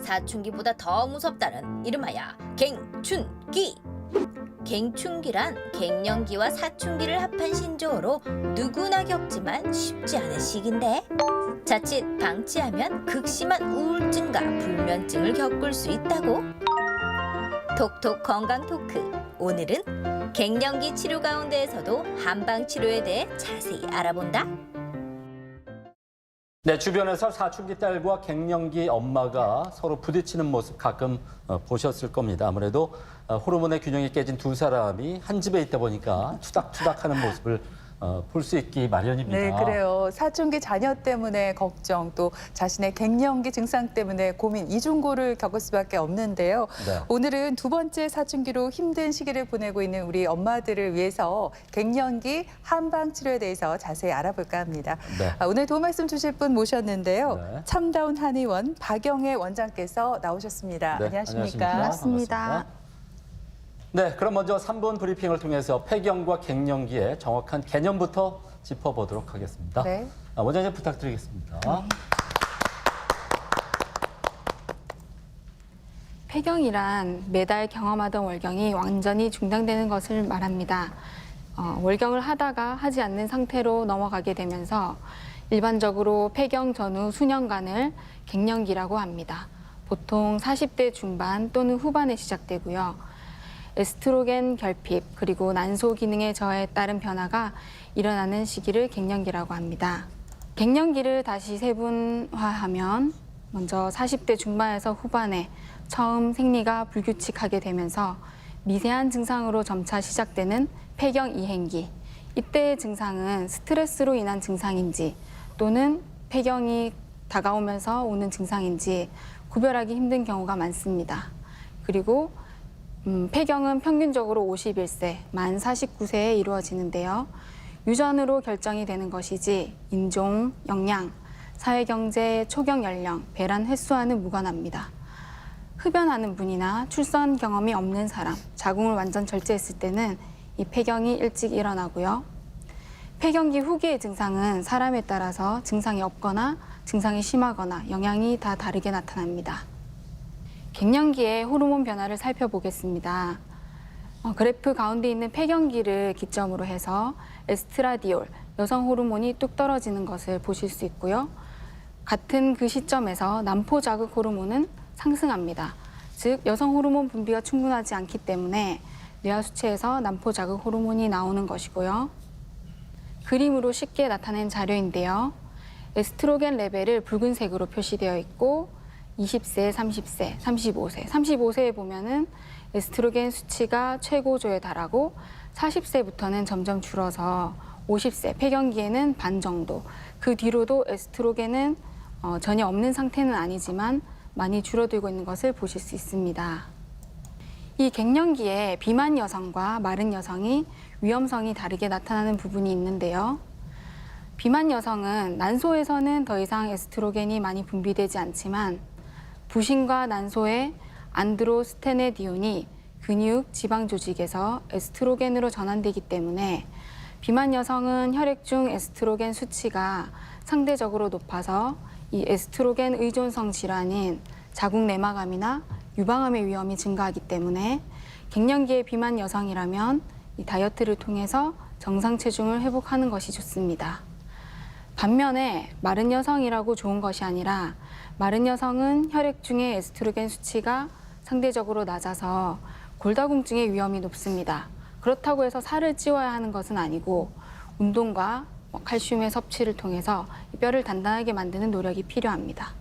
사춘기보다 더 무섭다는 이름하여 갱춘기. 갱춘기란 갱년기와 사춘기를 합한 신조어로 누구나 겪지만 쉽지 않은 시기인데 자칫 방치하면 극심한 우울증과 불면증을 겪을 수 있다고. 톡톡 건강 토크. 오늘은 갱년기 치료 가운데에서도 한방 치료에 대해 자세히 알아본다. 네, 주변에서 사춘기 딸과 갱년기 엄마가 서로 부딪히는 모습 가끔 보셨을 겁니다. 아무래도 호르몬의 균형이 깨진 두 사람이 한 집에 있다 보니까 투닥투닥하는 모습을 볼 수 있기 마련입니다. 네, 그래요. 사춘기 자녀 때문에 걱정, 또 자신의 갱년기 증상 때문에 고민, 이중고를 겪을 수밖에 없는데요. 네. 오늘은 두 번째 사춘기로 힘든 시기를 보내고 있는 우리 엄마들을 위해서 갱년기 한방 치료에 대해서 자세히 알아볼까 합니다. 네. 오늘 도움 말씀 주실 분 모셨는데요. 네. 참다운 한의원 박영애 원장께서 나오셨습니다. 네, 안녕하십니까? 안녕하십니까? 반갑습니다. 네, 그럼 먼저 3분 브리핑을 통해서 폐경과 갱년기의 정확한 개념부터 짚어보도록 하겠습니다. 네. 원장님 부탁드리겠습니다. 폐경이란 매달 경험하던 월경이 완전히 중단되는 것을 말합니다. 월경을 하다가 하지 않는 상태로 넘어가게 되면서 일반적으로 폐경 전후 수년간을 갱년기라고 합니다. 보통 40대 중반 또는 후반에 시작되고요. 에스트로겐 결핍 그리고 난소 기능의 저하에 따른 변화가 일어나는 시기를 갱년기라고 합니다. 갱년기를 다시 세분화하면 먼저 40대 중반에서 후반에 처음 생리가 불규칙하게 되면서 미세한 증상으로 점차 시작되는 폐경 이행기. 이때의 증상은 스트레스로 인한 증상인지 또는 폐경이 다가오면서 오는 증상인지 구별하기 힘든 경우가 많습니다. 그리고 폐경은 평균적으로 51세, 만 49세에 이루어지는데요. 유전으로 결정이 되는 것이지 인종, 역량, 사회경제, 초경 연령, 배란 횟수와는 무관합니다. 흡연하는 분이나 출산 경험이 없는 사람, 자궁을 완전 절제했을 때는 이 폐경이 일찍 일어나고요. 폐경기 후기의 증상은 사람에 따라서 증상이 없거나 증상이 심하거나 영향이 다 다르게 나타납니다. 갱년기의 호르몬 변화를 살펴보겠습니다. 그래프 가운데 있는 폐경기를 기점으로 해서 에스트라디올, 여성 호르몬이 뚝 떨어지는 것을 보실 수 있고요. 같은 그 시점에서 남포 자극 호르몬은 상승합니다. 즉 여성 호르몬 분비가 충분하지 않기 때문에 뇌하 수체에서 남포 자극 호르몬이 나오는 것이고요. 그림으로 쉽게 나타낸 자료인데요. 에스트로겐 레벨을 붉은색으로 표시되어 있고 20세, 30세, 35세, 35세에 보면은 에스트로겐 수치가 최고조에 달하고 40세부터는 점점 줄어서 50세, 폐경기에는 반 정도, 그 뒤로도 에스트로겐은 전혀 없는 상태는 아니지만 많이 줄어들고 있는 것을 보실 수 있습니다. 이 갱년기에 비만 여성과 마른 여성이 위험성이 다르게 나타나는 부분이 있는데요. 비만 여성은 난소에서는 더 이상 에스트로겐이 많이 분비되지 않지만 부신과 난소의 안드로스테네디온이 근육, 지방 조직에서 에스트로겐으로 전환되기 때문에 비만 여성은 혈액 중 에스트로겐 수치가 상대적으로 높아서 이 에스트로겐 의존성 질환인 자궁 내막암이나 유방암의 위험이 증가하기 때문에 갱년기의 비만 여성이라면 이 다이어트를 통해서 정상 체중을 회복하는 것이 좋습니다. 반면에 마른 여성이라고 좋은 것이 아니라 마른 여성은 혈액 중에 에스트로겐 수치가 상대적으로 낮아서 골다공증의 위험이 높습니다. 그렇다고 해서 살을 찌워야 하는 것은 아니고 운동과 칼슘의 섭취를 통해서 뼈를 단단하게 만드는 노력이 필요합니다.